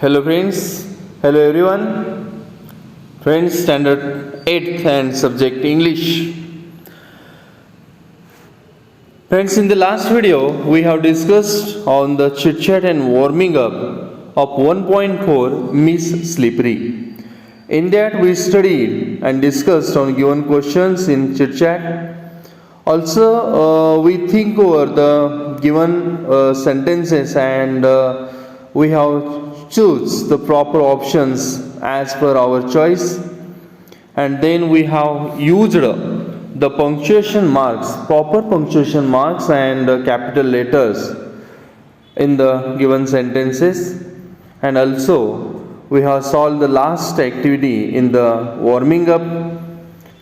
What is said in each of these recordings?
Hello friends, hello everyone. Friends, standard 8th and subject English. Friends, in the last video we have discussed on the chit chat and warming up of 1.4 Miss Slippery. In that we studied and discussed on given questions in chit chat. Also we think over the given sentences and we have choose the proper options as per our choice, and then we have used the punctuation marks, proper punctuation marks and capital letters in the given sentences, and also we have solved the last activity in the warming up,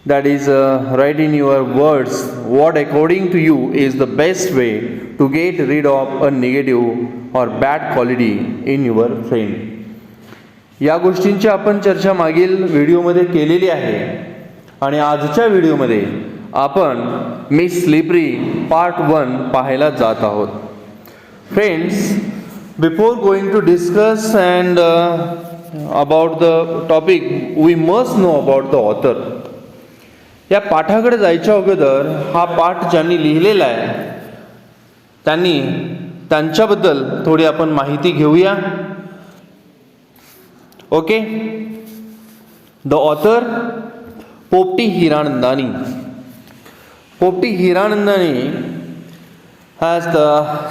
that is write in your words what according to you is the best way to get rid of a negative or bad quality in your friend. या गोष्टींची आपण चर्चा मागील व्हिडिओमध्ये केलेली आहे आणि आजच्या व्हिडिओमध्ये आपण मिस स्लिपरी पार्ट 1 पाहायला जात आहोत. Friends, before going to discuss and about the topic we must know about the author. या पाठाकडे जायच्या अगोदर हा पाठ ज्यांनी लिहिलेला आहे त्यांच्याबद्दल थोडी आपण माहिती घेऊया. ओके, द ऑथर पोपटी हीरानंदानी. पोपटी Hiranandani has the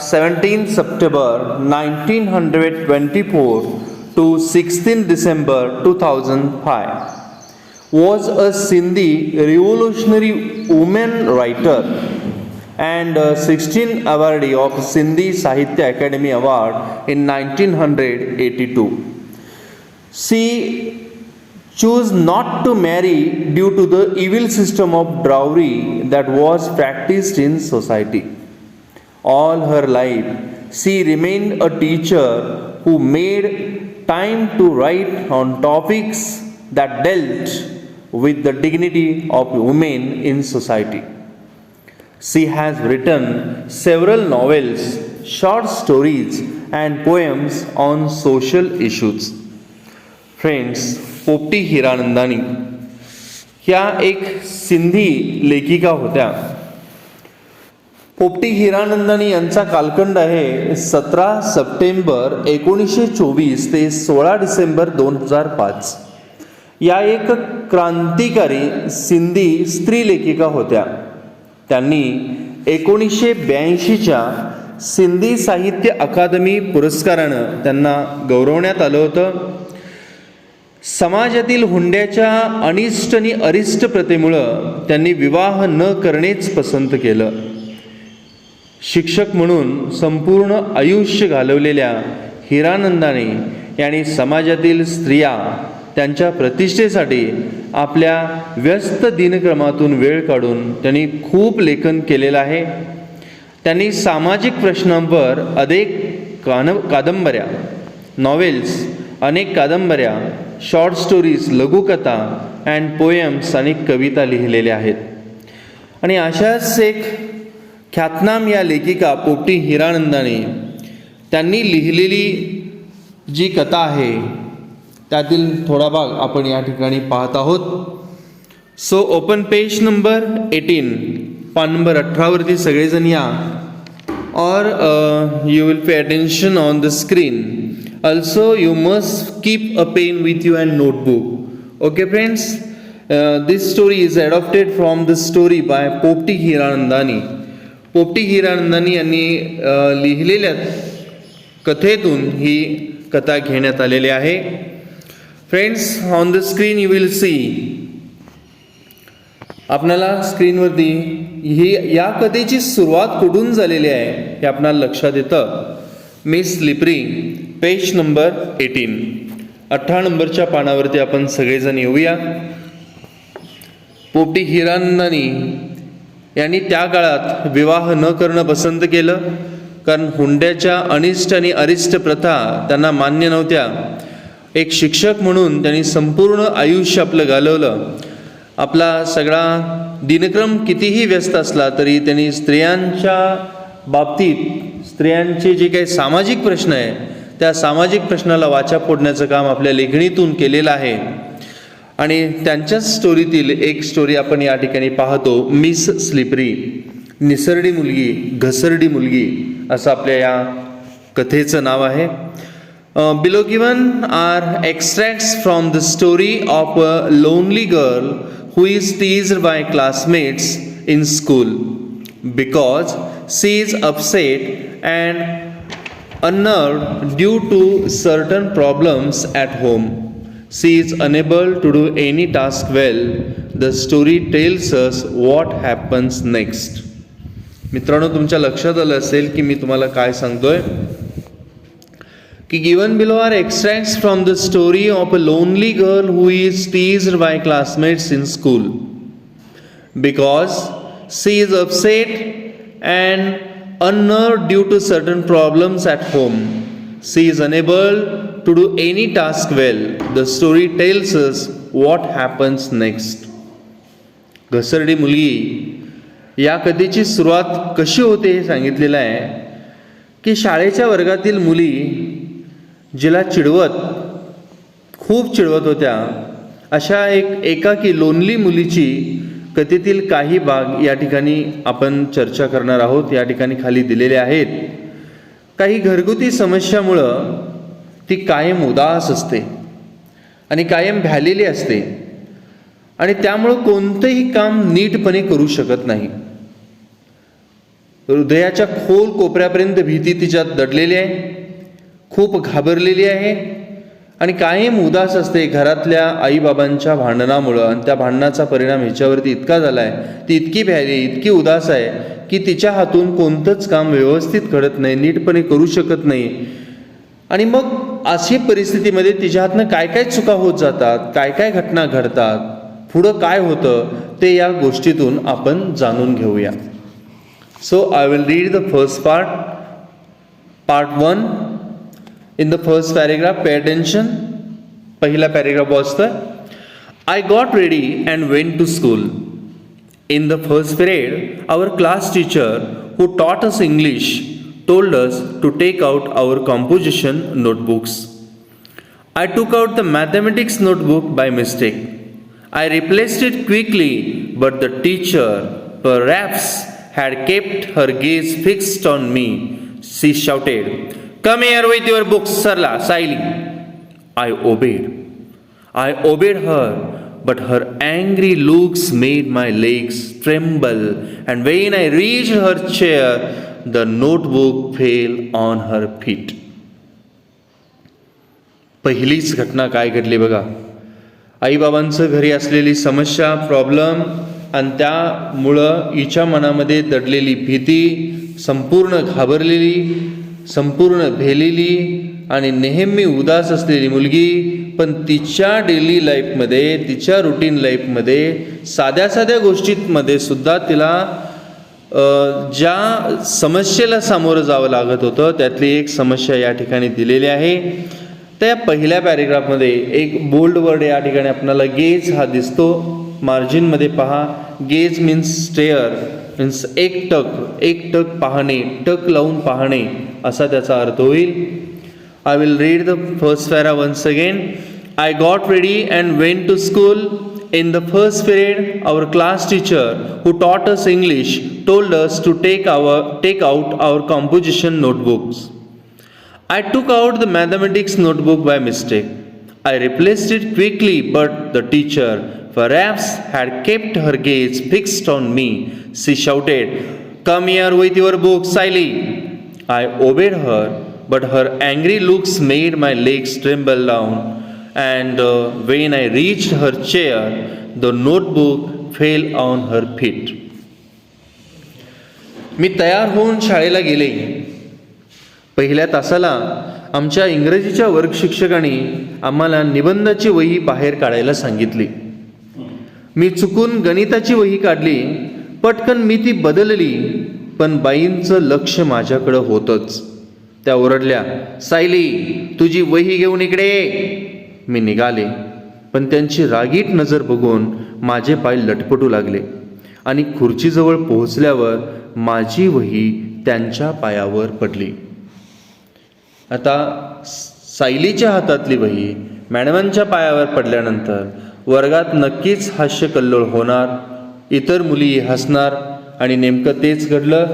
17th September 1924 to 16 December 2005 was a Sindhi revolutionary woman writer and 16th awardee of Sindhi Sahitya Academy Award in 1982. She chose not to marry due to the evil system of dowry that was practiced in society. All her life, she remained a teacher who made time to write on topics that dealt with the dignity of women in society. She has written several novels, short stories, and poems on social issues. Friends, पोपटी हीरानंदानी ह्या एक सिंधी लेखिका होत्या. पोपटी हीरानंदानी यांचा कालखंड आहे 17 September 1924 ते 16 डिसेंबर 2005. या एक क्रांतिकारी सिंधी स्त्री लेखिका होत्या. त्यांनी 1982च्या सिंधी साहित्य अकादमी पुरस्कारानं त्यांना गौरवण्यात आलं होतं. समाजातील हुंड्याच्या अनिष्ट आणि अरिष्ट प्रथेमुळं त्यांनी विवाह न करणेच पसंत केलं. शिक्षक म्हणून संपूर्ण आयुष्य घालवलेल्या हीरानंदानी यांनी समाजातील स्त्रिया त्यांच्या प्रतिष्ठेसाठी आपल्या व्यस्त दिनक्रमातून वेळ काढून त्यांनी खूप लेखन केलेलं आहे. त्यांनी सामाजिक प्रश्नांवर अनेक कादंबऱ्या, नॉवेल्स, अनेक कादंबऱ्या, शॉर्ट स्टोरीज, लघुकथा अँड पोएम्स आणि कविता लिहिलेल्या आहेत. आणि अशाच एक ख्यातनाम या लेखिका पोपटी हीरानंदानी त्यांनी लिहिलेली जी कथा आहे त्यातील थोडा भाग आपण या ठिकाणी पाहत आहोत. सो ओपन पेज नंबर 18, पान नंबर 18 वरती सगळेजण या. और you will pay attention on the screen. Also you must keep a pen with you and notebook. Okay friends, this story is adapted from the story by पोपटी हीरानंदानी. पोपटी हीरानंदानी यांनी लिहिलेल्या कथेतून ही कथा घेण्यात आलेली आहे. Friends, on the screen you will see, आपल्याला स्क्रीनवरती ही या कथेची सुरुवात कुठून झालेली आहे हे आपल्याला लक्षात येतं. मिस स्लिपरी, पेज नंबर 18, 18 नंबरच्या पानावरती आपण सगळेजण येऊया. पोपटी हीरानंदानी यांनी त्या काळात विवाह न करणं पसंत केलं, कारण हुंड्याच्या अनिष्ट आणि अरिष्ट प्रथा त्यांना मान्य नव्हत्या. एक शिक्षक म्हणून त्यांनी संपूर्ण आयुष्य आपलं घालवलं. आपला सगळा दिनक्रम कितीही व्यस्त असला तरी त्यांनी स्त्रियांच्या बाबतीत, स्त्रियांचे जे काही सामाजिक प्रश्न आहे त्या सामाजिक प्रश्नाला वाचा फोडण्याचं काम आपल्या लेखणीतून केलेलं आहे. आणि त्यांच्याच स्टोरीतील एक स्टोरी आपण या ठिकाणी पाहतो, मिस स्लिपरी, निसरडी मुलगी, घसरडी मुलगी असं आपल्या या कथेचं नाव आहे. Below given are extracts from the story of a lonely girl who is teased by classmates in school because she is upset and unnerved due to certain problems at home. She is unable to do any task well. The story tells us what happens next. मित्रांनो, तुमच्या लक्षात आलं असेल की मी तुम्हाला काय सांगतोय की given below are extracts from the story of a lonely girl who is teased by classmates in school because she is upset and unnerved due to certain problems at home. She is unable to do any task well. The story tells us what happens next. घसरडी मुलगी या कथेची सुरुवात कशी होते हे सांगितलेलं आहे की शाळेच्या वर्गातील मुली जिला खूप चिडवत होत्या, अशा एकाकी लोनली मुलीची कथेतील काही भाग या ठिकाणी आपण चर्चा करणार आहोत. या ठिकाणी खाली दिलेले आहेत. काही घरगुती समस्यामुळं ती कायम उदास असते आणि कायम भ्यालेली असते आणि त्यामुळं कोणतंही काम नीटपणे करू शकत नाही. हृदयाच्या खोल कोपऱ्यापर्यंत भीती तिच्यात दडलेली आहे, खूप घाबरलेली आहे आणि कायम उदास असते घरातल्या आईबाबांच्या भांडणामुळं. आणि त्या भांडणाचा परिणाम ह्याच्यावरती इतका झाला आहे, ती इतकी भ्याली, इतकी उदास आहे की तिच्या हातून कोणतंच काम व्यवस्थित घडत नाही, नीटपणे करू शकत नाही. आणि मग अशी परिस्थितीमध्ये तिच्या हातनं काय काय चुका होत जातात, काय काय घटना घडतात, पुढं काय होतं ते या गोष्टीतून आपण जाणून घेऊया. So I will read the first part 1. In the first paragraph, pay attention. पहिला पॅरेग्राफ वाचतोय. I got ready and went to school. In the first period, our class teacher who taught us English told us to take out our composition notebooks. I took out the mathematics notebook by mistake. I replaced it quickly, but the teacher perhaps had kept her gaze fixed on me. She shouted, "Come here with your books, Sarla, Saili." I obeyed her, but her angry looks made my legs tremble, and when I reached her chair, the notebook fell on her feet. पहिलीच घटना काय घडली बघा. आईबाबांचं घरी असलेली समस्या, problem आणि त्यामुळं हिच्या मनामध्ये दडलेली भीती, संपूर्ण घाबरलेली, संपूर्ण भेलेली आणि नेहमी उदास असलेली मुलगी. पण तिच्या डेली लाईफमध्ये, तिच्या रुटीन लाईफमध्ये, साध्या साध्या गोष्टींमध्ये सुद्धा तिला ज्या समस्येला सामोरं जावं लागत होतं त्यातली एक समस्या या ठिकाणी दिलेली आहे. त्या पहिल्या पॅरेग्राफमध्ये एक बोल्ड वर्ड या ठिकाणी आपल्याला गेज हा दिसतो. मार्जिनमध्ये पहा, गेज मीन्स स्टेअर, मीन्स एक टक पाहणे, टक लावून पाहणे असा त्याचा अर्थ होईल. I will read the first para once again. I got ready and went to school. In the first period, our class teacher who taught us English told us to take out our composition notebooks. I took out the mathematics notebook by mistake. I replaced it quickly, but the teacher perhaps had kept her gaze fixed on me. She shouted, "Come here with your book, Saili." I obeyed her, but her angry looks made my legs tremble down. And when I reached her chair, the notebook fell on her feet. मी तयार होऊन शाळेला गेले. पहिल्या तासाला आमच्या इंग्रजीच्या वर्ग शिक्षकांनी आम्हाला निबंधाची वही बाहेर काढायला सांगितली. मी चुकून गणिताची वही काढली. पटकन मी ती बदलली, पण बाईंचं लक्ष माझ्याकडं होतंच. त्या ओरडल्या, "सायली, तुझी वही घेऊन इकडे ये." मी निघाले, पण त्यांची रागीट नजर बघून माझे पाय लटपटू लागले आणि खुर्चीजवळ पोहोचल्यावर माझी वही त्यांच्या पायावर पडली. आता सायलीच्या हातातली वही मॅडमांच्या पायावर पडल्यानंतर वर्गात नक्कीच हास्यकल्लोळ होणार, इतर मुली हसणार आणि नेमकं तेच घडलं.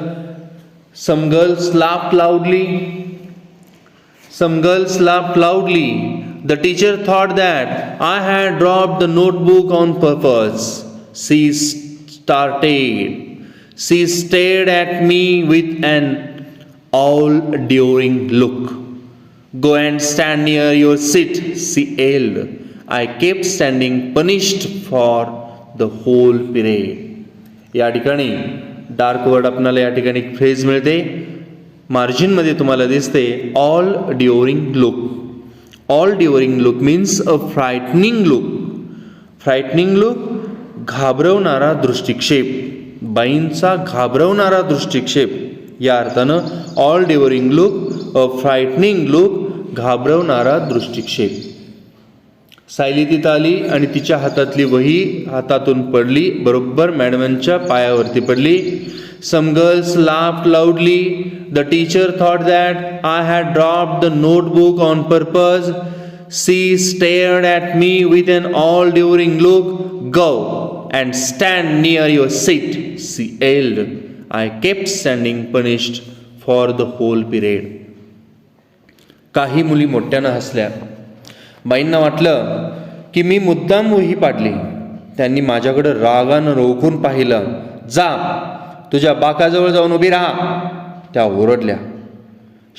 Some girls laughed loudly. Some girls laughed loudly. The teacher thought that I had dropped the notebook on purpose. She started. She stared at me with an all-devouring look. Go and stand near your seat, she yelled. I kept standing, punished for the whole period. या ठिकाणी dark word आपल्याला या ठिकाणी एक phrase मिळते. मार्जिनमध्ये तुम्हाला दिसते all during look. All during look means a frightening look. Frightening look घाबरवणारा दृष्टिक्षेप, बाईंचा घाबरवणारा दृष्टिक्षेप या अर्थानं all during look a frightening look घाबरवणारा दृष्टिक्षेप. सायली तिथं आली आणि तिच्या हातातली वही हातातून पडली, बरोबर मॅडमांच्या पायावरती पडली. Some girls laughed loudly. The teacher thought that I had dropped the notebook on purpose. She stared at me with an all-devouring look. Go and stand near your seat, she yelled. I kept standing, punished for the whole period. काही मुली मोठ्यानं हसल्या. बाईंना वाटलं की मी मुद्दाम वही पाडली. त्यांनी माझ्याकडे रागानं रोखून पाहिलं. जा, तुझ्या बाकाजवळ जाऊन उभी राहा, त्या ओरडल्या.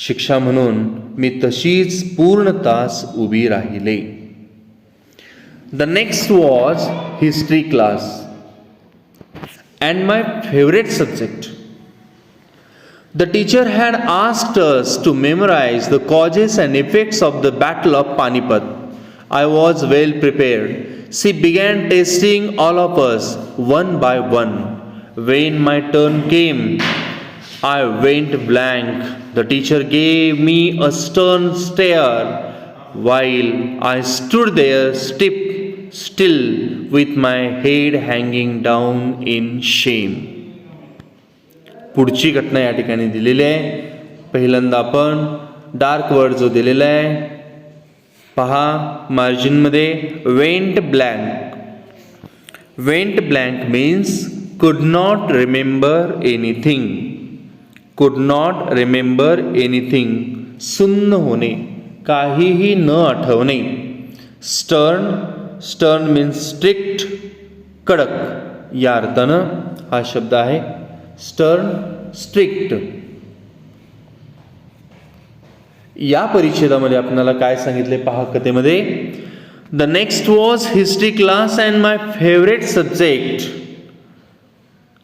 शिक्षा म्हणून मी तशीच पूर्ण तास उभी राहिले. The next was history class and my favourite subject. The teacher had asked us to memorize the causes and effects of the Battle of Panipat. I was well prepared. She began testing all of us one by one. When my turn came, I went blank. The teacher gave me a stern stare while I stood there still with my head hanging down in shame. पुढची घटना या ठिकाणी दिलेली आहे. पहिल्यांदा आपण dark word जो दिलेला आहे पहा मार्जिनमध्ये went blank. Went blank means could not remember anything. Could not remember anything सुन्न होणे, काहीही न आठवणे. स्टर्न. स्टर्न मीन्स स्ट्रिक्ट, कडक या अर्थानं हा शब्द आहे. Stern, strict. या परिच्छेदामध्ये आपल्याला काय सांगितले पहा कथेमध्ये. The next was history class and my favourite subject.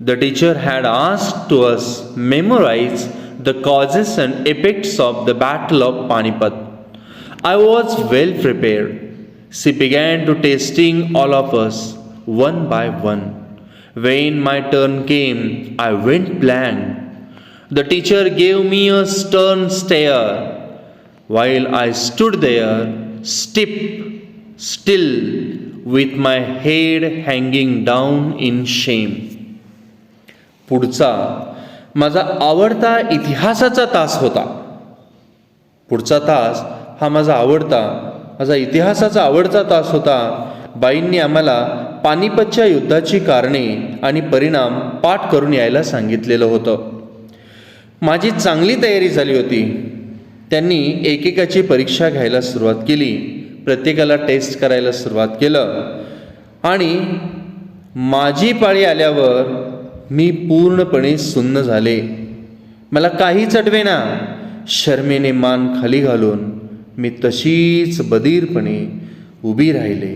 The teacher had asked to us memorise the causes and effects of the battle of Panipat. I was well prepared. She began to testing all of us one by one. When my turn came, I went blank. The teacher gave me a stern stare while I stood there still with my head hanging down in shame. पुढचा माझा आवडता इतिहासाचा तास होता. पुढचा तास हा माझा इतिहासाचा आवडता तास होता. बाईंनी आम्हाला पानिपतच्या युद्धाची कारणे आणि परिणाम पाठ करून यायला सांगितलेलं होतं. माझी चांगली तयारी झाली होती. त्यांनी एकेकाची परीक्षा घ्यायला सुरुवात केली. प्रत्येकाला टेस्ट करायला सुरुवात केलं आणि माझी पाळी आल्यावर मी पूर्णपणे सुन्न झाले. मला काहीच आठवेना. शर्मेने मान खाली घालून मी तशीच बधीरपणे उभी राहिले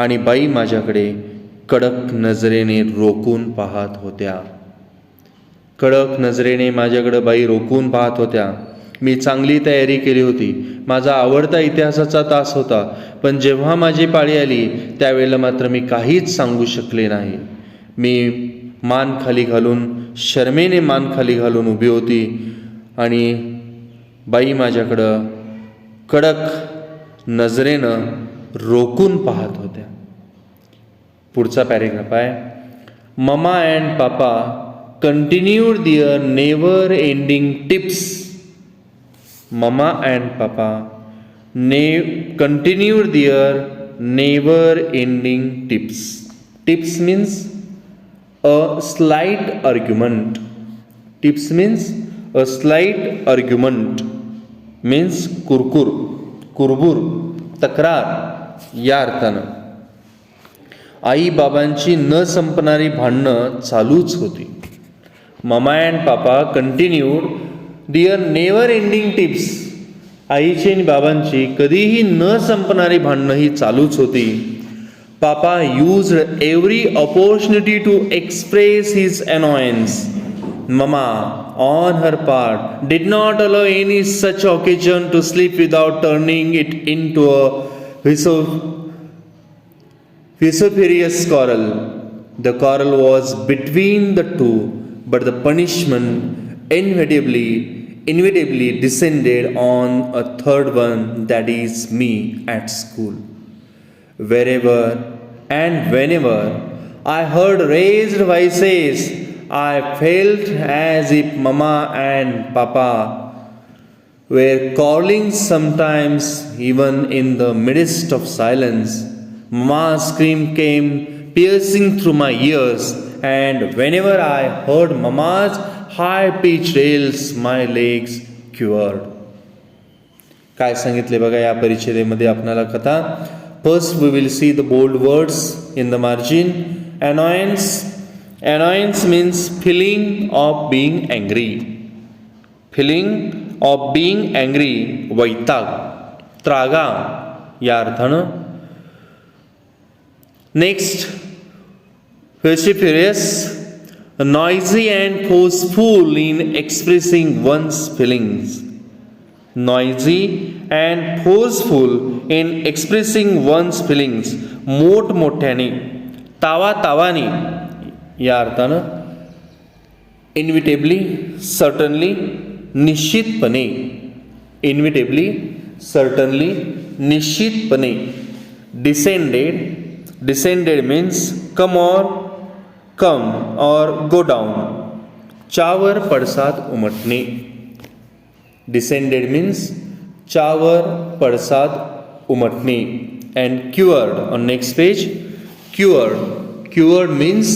आणि बाई माझ्याकडे कडक नजरेने रोखून पाहत होत्या. कडक नजरेने माझ्याकडे बाई रोखून पाहत होत्या. मी चांगली तयारी केली होती. माझा आवडता इतिहासाचा तास होता. पण जेव्हा माझी पाळी आली त्यावेळेला मात्र मी काहीच सांगू शकले नाही. मी मान खाली घालून शर्मेने मान खाली घालून उभी होती आणि बाई माझ्याकडं कडक नजरेनं रोखून पाहत होत्या. पुढचा पॅरेग्राफ आहे. Mama and papa continued their never ending tips Mama and Papa continued their never-ending tips. Tips means a slight argument. Tips means a slight argument. Means कुरबुर, तक्रार या अर्थानं. आई बाबांची न संपणारी भांडणं चालूच होती. Mama and papa continued their never ending tips. आईची आणि बाबांची कधीही न संपणारी भांडणं ही चालूच होती. Papa used every opportunity to express his annoyance. Mama, on her part, did not allow any such occasion to slip without turning it into a vociferous quarrel. The quarrel was between the two, but the punishment inevitably descended on a third one, that is me at school. Wherever and whenever I heard raised voices, I felt as if Mama and Papa were calling, sometimes even in the midst of silence. Mama's scream came piercing through my ears, and whenever I heard Mama's high-pitched wails, my legs quivered. काय सांगितले बघा या परिच्छेदेमध्ये आपल्याला कथा. First we will see the bold words in the margin. Annoyance means feeling of being angry. Feeling of being angry, वैताग, त्रागा या अर्थानं. Next, vociferous, noisy and forceful in expressing one's feelings. Noisy and forceful in expressing one's feelings. मोठमोठ्याने, तावातावाने या अर्थानं. इन्व्हिटेबली, certainly, निश्चितपणे. इन्व्हिटेबली, certainly, निश्चितपणे. Descended means कम और go down. चावर पडसाद उमटणे. डिसेंडेड मीन्स चावर पडसाद उमटणे. And quivered on next page. Quivered means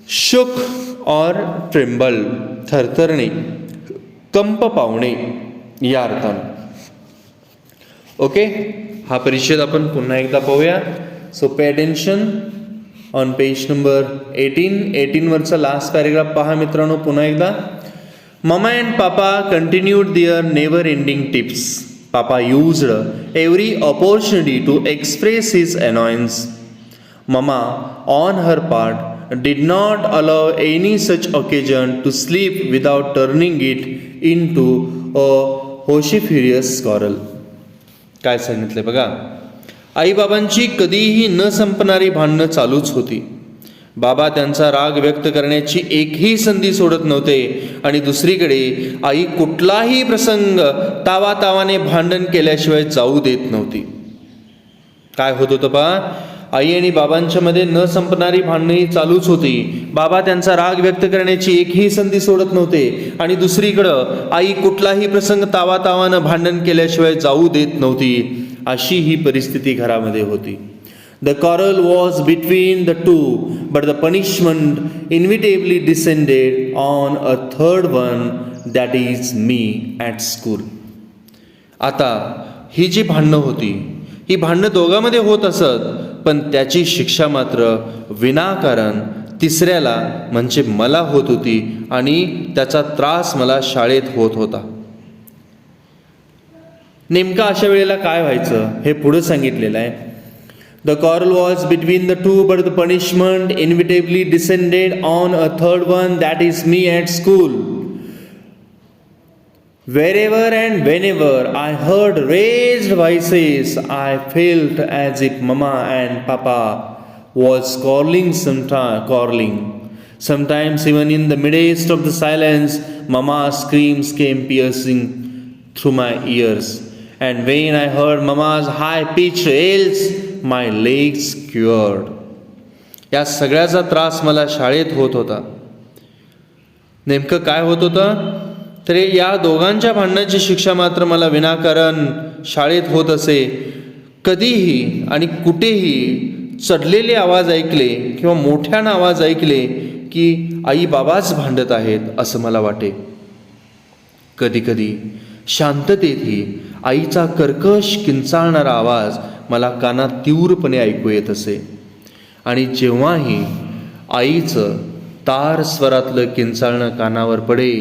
shook और ट्रेम्बल, थरथरणे, कंप पावणे या अर्थानं. ओके, हा परिच्छेद आपण पुन्हा एकदा पाहूया. So pay attention on page number 18 वरचा लास्ट पॅरेग्राफ पहा मित्रांनो पुन्हा एकदा. Mama and papa continued their never ending tiffs. Papa used every opportunity to express his annoyance. Mama, on her part, did not allow any such occasion to slip without turning it into a vociferous quarrel. काय सांगितले बघा. आईबाबांची कधीही न संपणारी भांडणं चालूच होती. बाबा त्यांचा राग व्यक्त करण्याची एकही संधी सोडत नव्हते आणि दुसरीकडे आई कुठलाही प्रसंग तावातावाने भांडण केल्याशिवाय जाऊ देत नव्हती. काय होत होतं पहा. आई आणि बाबांच्या मध्ये न संपणारी भांडणं चालूच होती. बाबा त्यांचा राग व्यक्त करण्याची एकही संधी सोडत नव्हते आणि दुसरीकडं आई कुठलाही प्रसंग तावातावानं भांडण केल्याशिवाय जाऊ देत नव्हती. अशी ही परिस्थिती घरामध्ये होती. The quarrel was between the two, but the punishment inevitably descended on a third one, that is me at school. आता ही जी भांडणं होती ही भांडणं दोघांमध्ये होत असत, पण त्याची शिक्षा मात्र विनाकारण तिसऱ्याला म्हणजे मला होत होती आणि त्याचा त्रास मला शाळेत होत होता. नेमका अशा वेळेला काय व्हायचं हे पुढे सांगितलेलं आहे. The quarrel was between the two, but the punishment inevitably descended on a third one, that is me at school. Wherever and whenever I heard raised voices, I felt as if Mama and Papa was calling. Sometimes even in the midst of the silence, Mama's screams came piercing through my ears. And when I heard Mama's high-pitched wails, my legs quivered. या सगळ्याचा त्रास मला शाळेत होत होता. नेमकं काय होत होतं? तर या दोघांच्या भांडणाची शिक्षा मात्र मला विनाकारण शाळेत होत असे. कधीही आणि कुठेही चढलेले आवाज ऐकले किंवा मोठ्यानं आवाज ऐकले की आई बाबाच भांडत आहेत असं मला वाटे. कधीकधी शांततेतही आईचा कर्कश किंचाळणारा आवाज मला कानात तीव्रपणे ऐकू येत असे. आणि जेव्हाही आईचं तार स्वरातलं किंचाळणं कानावर पडे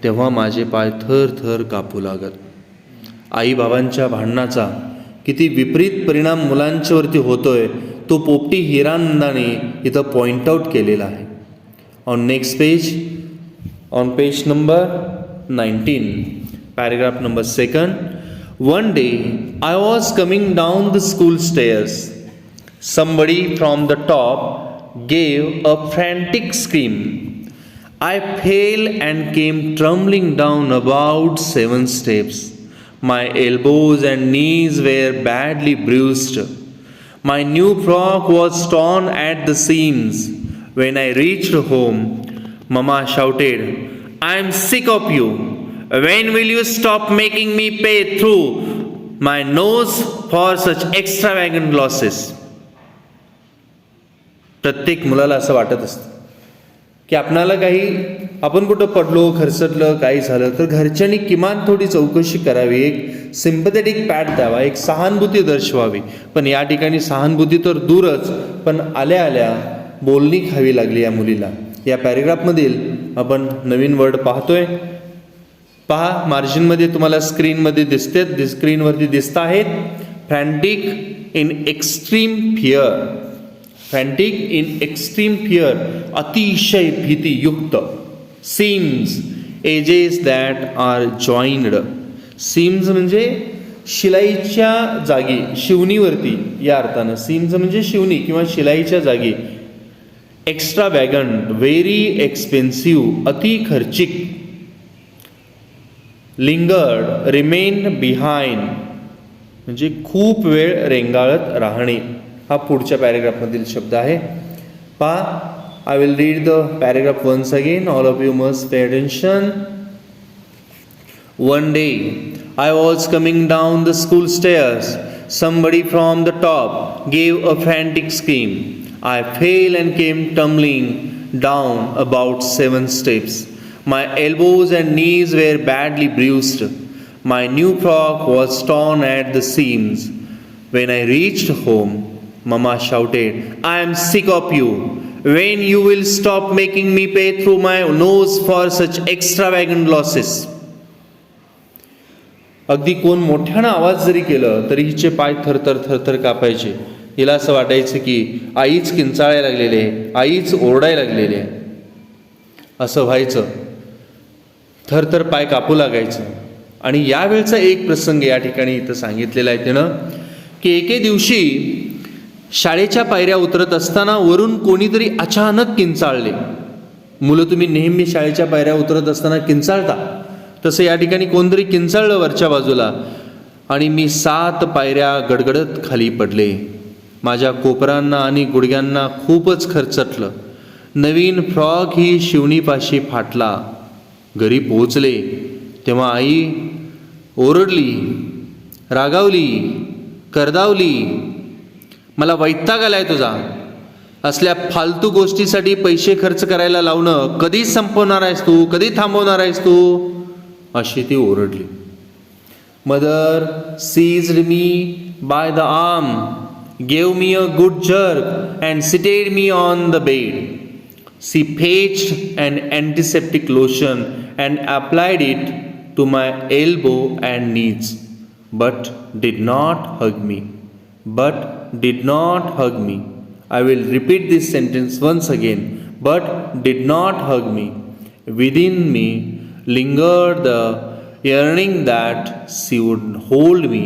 तेव्हा माझे पाय थर थर कापू लागत. आईबाबांच्या भांडणाचा किती विपरीत परिणाम मुलांच्यावरती होतोय तो पोपटी हिरानंदाने इथं पॉइंट आउट केलेला आहे. On next page, on page number 19, paragraph number 2. One day I was coming down the school stairs. Somebody from the top gave a frantic scream. I fell and came tumbling down about 7 steps. My elbows and knees were badly bruised. My new frock was torn at the seams. When I reached home, Mama shouted, "I am sick of you. When will you stop making me pay through my nose for such extravagant losses?" प्रत्येक मुलाला असं वाटत असतं की आपणाला आपण कुठं पडलो, खरचटलं, काही झालं तर घरच्यांनी किमान थोडी चौकशी करावी, एक सिम्पथेटिक पॅट द्यावा, एक सहानुभूती दर्शवावी. पण या ठिकाणी सहानुभूती तर दूरच, पण आल्या आल्या बोलणी खावी लागली या मुलीला. या पॅरेग्राफमधील आपण नवीन वर्ड पाहतोय. पहा, मार्जिनमध्ये तुम्हाला स्क्रीनवरती दिसत आहेत. Frantic in extreme fear. Frantic in extreme fear, अतिशय भीतीयुक्त. Seams, edges that are joined. Seams म्हणजे शिलाईच्या जागी, शिवणीवरती या अर्थानं. सीम्स म्हणजे शिवणी किंवा शिलाईच्या जागी. एक्स्ट्रावॅगंट, व्हेरी एक्सपेन्सिव्ह, अति खर्चिक. लिंगर्ड, रिमेन बिहाइंड म्हणजे खूप वेळ रेंगाळत राहणे. हा पुढच्या पॅरेग्राफमधील शब्द आहे. पहा, I will read the paragraph once again. All of you must pay attention. One day I was coming down the school stairs. Somebody from the top gave a frantic scream. I fell and came tumbling down about 7 steps. My elbows and knees were badly bruised. My new frock was torn at the seams. When I reached home, Mama shouted, "I am sick of you. When you will stop making me pay through my nose for such extravagant losses?" अगदी कोण मोठ्यानं आवाज जरी केलं तरी हिचे पाय थरथर थरथर कापायचे. हिला असं वाटायचं की आईच किंचाळायला लागलेले, आईच ओरडायला लागलेले. असं व्हायचं, थरथर पाय कापू लागायचं. आणि यावेळचा एक प्रसंग या ठिकाणी इथं सांगितलेला आहे त्यानं की एके दिवशी शाळेच्या पायऱ्या उतरत असताना वरून कोणीतरी अचानक किंचाळले. मुलं तुम्ही नेहमी शाळेच्या पायऱ्या उतरत असताना किंचाळता, तसं या ठिकाणी कोणतरी किंचाळलं वरच्या बाजूला. आणि मी 7 पायऱ्या गडगडत खाली पडले. माझ्या कोपरांना आणि गुडघ्यांना खूपच खरचटलं. नवीन फ्रॉक ही शिवणीपाशी फाटला. घरी पोहोचले तेव्हा आई ओरडली, रागावली, करदावली. मला वैताग आलाय तुझा. असल्या फालतू गोष्टीसाठी पैसे खर्च करायला लावणं कधी संपवणार आहेस तू, कधी थांबवणार आहेस तू, अशी ती ओरडली. Mother seized me by the arm, gave me a good jerk and seated me on the bed. She fetched an antiseptic lotion and applied it to my elbow and knees, but did not hug me. But did not hug me. I will repeat this sentence once again. But did not hug me. Within me lingered the yearning that she would hold me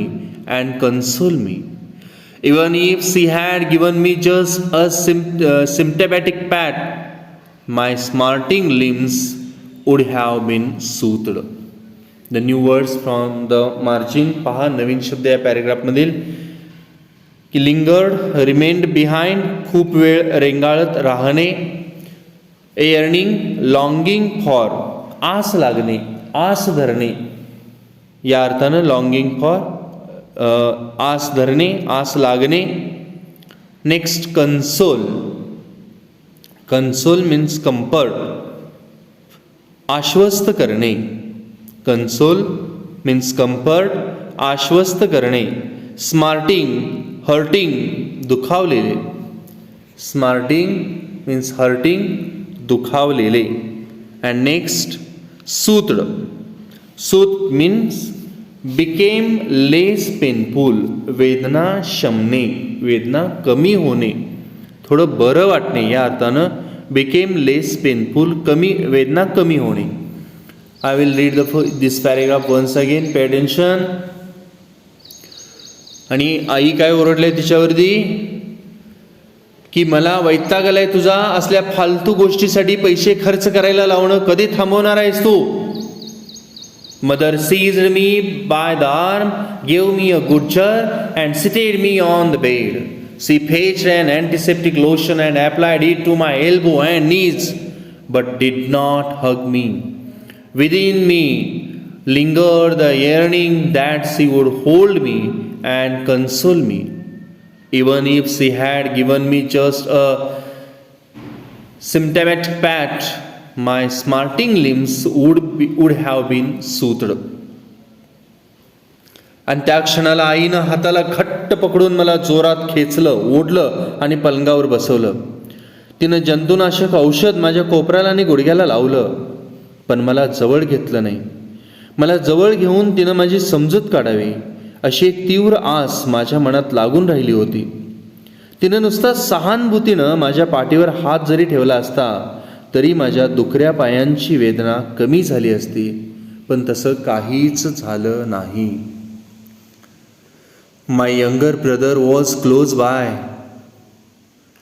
and console me. Even if she had given me just a symptomatic pat, my smarting limbs would have been soothed. The new words from the margin. पहा, नवीन शब्द या पॅरेग्राफमधील की lingered, remained behind, खूप वेळ रेंगाळत राहणे. Earning, लॉंगिंग for, आस लागणे, आस धरणे या अर्थानं लॉंगिंग फॉर, आस धरणे, आस लागणे. Next console. Console means comfort, आश्वस्त करणे. कन्सोल मीन्स कम्फर्ट, आश्वस्त करणे. स्मार्टिंग, हर्टिंग, दुखावलेले. स्मार्टिंग मीन्स हर्टिंग, दुखावलेले. अँड नेक्स्ट सूत्र. सूत मीन्स बिकेम लेस पेनफुल, वेदना शमणे, वेदना कमी होणे, थोडं बरं वाटणे या अर्थानं बिकेम लेस पेनफुल, कमी, वेदना कमी होणे. I will read this paragraph once again, pay attention. आणि आई काय ओरडले तिच्यावरती की मला वैताग आलाय तुझा असल्या फालतू गोष्टीसाठी पैसे खर्च करायला लावणं, कधी थांबवणार आहेस तू. Mother seized me by the arm, gave me a good jar and seated me on the bed. She fetched an antiseptic lotion and applied it to my elbow and knees, but did not hug me. Within me lingered the yearning that she would hold me and console me. Even if she had given me just a symptomatic pat, my smarting limbs would have been soothed. आणि त्या क्षणाला आईनं हाताला घट्ट पकडून मला जोरात खेचलं, ओढलं आणि पलंगावर बसवलं. तिनं जंतुनाशक औषध माझ्या कोपऱ्याला आणि गुडघ्याला लावलं, पण मला जवळ घेतलं नाही. मला जवळ घेऊन तिनं माझी समजूत काढावी अशी एक तीव्र आस माझ्या मनात लागून राहिली होती. तिनं नुसता सहानुभूतीनं माझ्या पाठीवर हात जरी ठेवला असता तरी माझ्या दुखऱ्या पायांची वेदना कमी झाली असती, पण तसं काहीच झालं नाही. My younger brother was close by.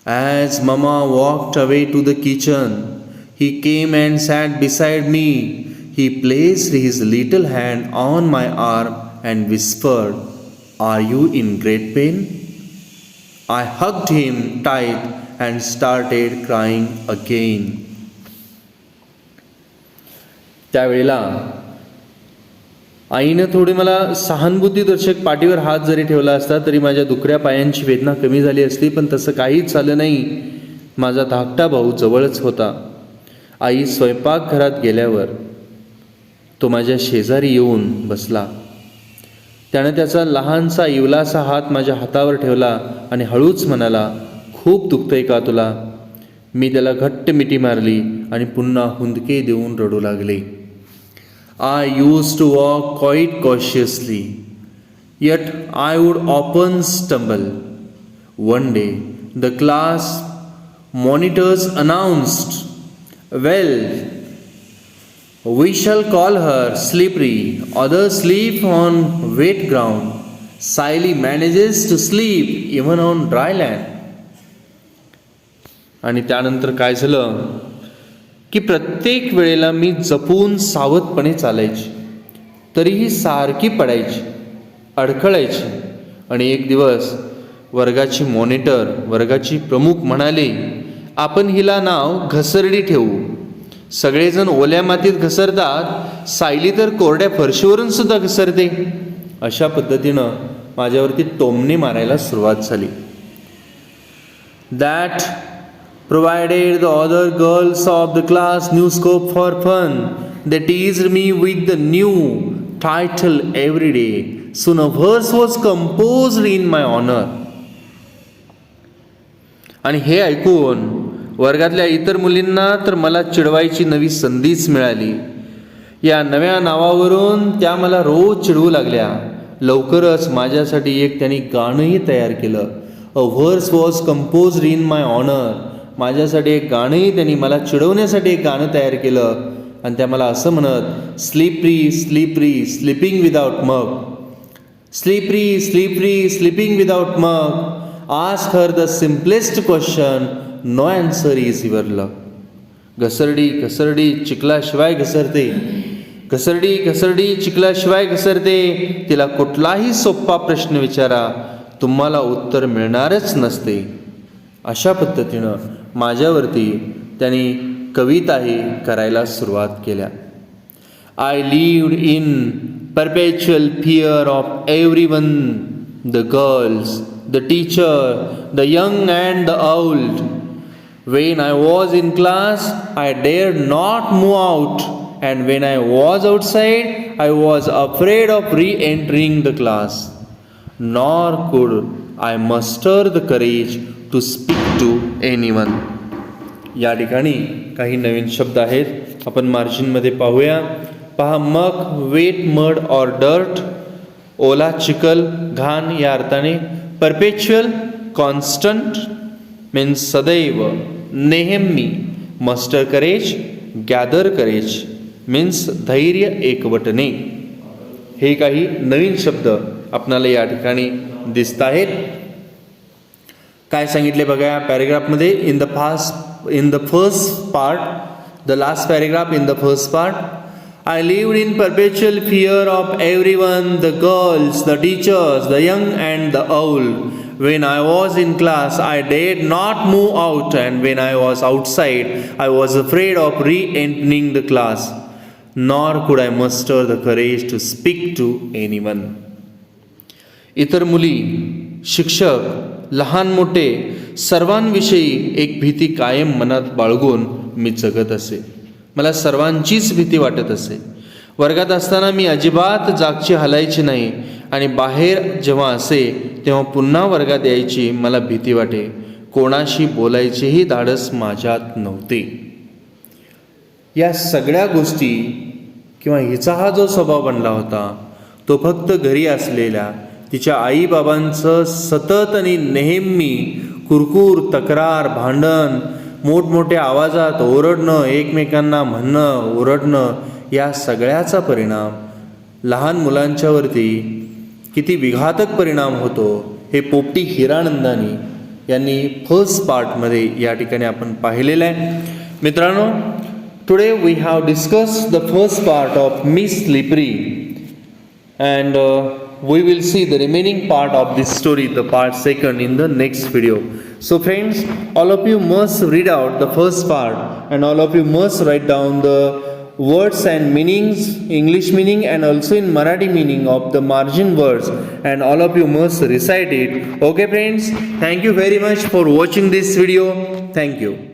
As mama walked away to the kitchen, he came and sat beside me. He placed his little hand on my arm and whispered, are you in great pain? I hugged him tight and started crying again. त्यावेळेला आईनं थोडी मला सहानुभूतीदर्शक पाठीवर हात जरी ठेवला असता तरी माझ्या दुखऱ्या पायांची वेदना कमी झाली असती, पण तसं काहीच झालं नाही. माझा धाकटा भाऊ जवळच होता. आई स्वयंपाकघरात गेल्यावर तो माझ्या शेजारी येऊन बसला. त्यानं त्याचा लहानसा इवलासा हात माझ्या हातावर ठेवला आणि हळूच म्हणाला, खूप दुखतंय का तुला? मी त्याला घट्ट मिठी मारली आणि पुन्हा हुंदके देऊन रडू लागले. I used to walk quite cautiously, yet I would often stumble. One day the class monitors announced, well, we shall call her Slippery. Others sleep on wet ground. Siley manages to sleep even on dry land. आणि त्यानंतर काय झालं की प्रत्येक वेळेला मी जपून सावधपणे चालायची, तरीही सारखी पडायची, अडखळायची. आणि एक दिवस वर्गाची मॉनिटर, वर्गाची प्रमुख म्हणाले, आपण हिला नाव घसरडी ठेवू. सगळेजण ओल्या मातीत घसरतात, सायली तर कोरड्या फरशीवरून सुद्धा घसरते. अशा पद्धतीनं माझ्यावरती टोमणे मारायला सुरुवात झाली. That provided the other girls of the class new scope for fun. They teased me with the new title every day. Soon a verse was composed in my honour. आणि हे ऐकून वर्गातल्या इतर मुलींना तर मला चिडवायची नवी संधीच मिळाली. या नव्या नावावरून त्या मला रोज चिडवू लागल्या. लवकरच माझ्यासाठी एक त्यांनी गाणंही तयार केलं. A verse was composed in my honour. माझ्यासाठी एक गाणंही त्यांनी, मला चिडवण्यासाठी एक गाणं तयार केलं. आणि त्या मला असं म्हणत, slippery slippery slipping without mud. Slippery slippery slipping without mud. Ask her the simplest question, no answer is your luck. घसरडी घसरडी चिखलाशिवाय घसरते. घसरडी घसरडी चिखलाशिवाय घसरते. तिला कुठलाही सोपा प्रश्न विचारा, तुम्हाला उत्तर मिळणारच नसते. अशा पद्धतीनं माझ्यावरती त्यांनी कविताही करायला सुरुवात केल्या. I lived in perpetual fear of everyone, the girls, the teacher, the young and the old. When I was in class, I dared not move out, and when I was outside, I was afraid of re-entering the class. Nor could I muster the courage to speak to anyone. या ठिकाणी काही नवीन शब्द आहेत, आपण मार्जिनमध्ये पाहूया. पहा, मग, wet, mud और डर्ट, ओला, चिखल, घाण या अर्थाने. परपेच्युअल, कॉन्स्टंट मीन्स सदैव. नेहमी, muster courage, gather courage means धैर्य एकवटणे. हे काही नवीन शब्द आपणाला या ठिकाणी दिसत आहेत. काय सांगितले बघा या पॅरेग्राफमध्ये. in the first part, the last paragraph in the first part, I lived in perpetual fear of everyone, the girls, the teachers, the young and the old. When I was in class, I dared not move out, and when I was outside, I was afraid of re-entering the class. Nor could I muster the courage to speak to anyone. इतर मुली, शिक्षक, लहान मोठे सर्वांविषयी एक भीती कायम मनात बाळगून मी जगत असे. मला सर्वांचीच भीती वाटत असे. वर्गात असताना मी अजिबात जागची हलायची नाही, आणि बाहेर जेव्हा असे तेव्हा पुन्हा वर्गात यायची मला भीती वाटे. कोणाशी बोलायचेही धाडस माझ्यात नव्हते. या सगळ्या गोष्टी किंवा हिचा हा जो स्वभाव बनला होता तो फक्त घरी असलेल्या तिच्या आईबाबांचं सतत आणि नेहमी कुरकुर, तक्रार, भांडण, मोठमोठ्या आवाजात ओरडणं, एकमेकांना म्हणणं, ओरडणं या सगळ्याचा परिणाम लहान मुलांच्यावरती किती विघातक परिणाम होतो हे पोपटी हिरानंदानी यांनी फर्स्ट पार्टमध्ये या ठिकाणी आपण पाहिलेलं आहे. मित्रांनो, today we have discussed the first part of miss slippery and we will see the remaining part of this story, the part second, in the next video. So friends, all of you must read out the first part, and all of you must write down the words and meanings, English meaning and also in Marathi meaning of the margin words, and all of you must recite it. Okay friends, thank you very much for watching this video. Thank you.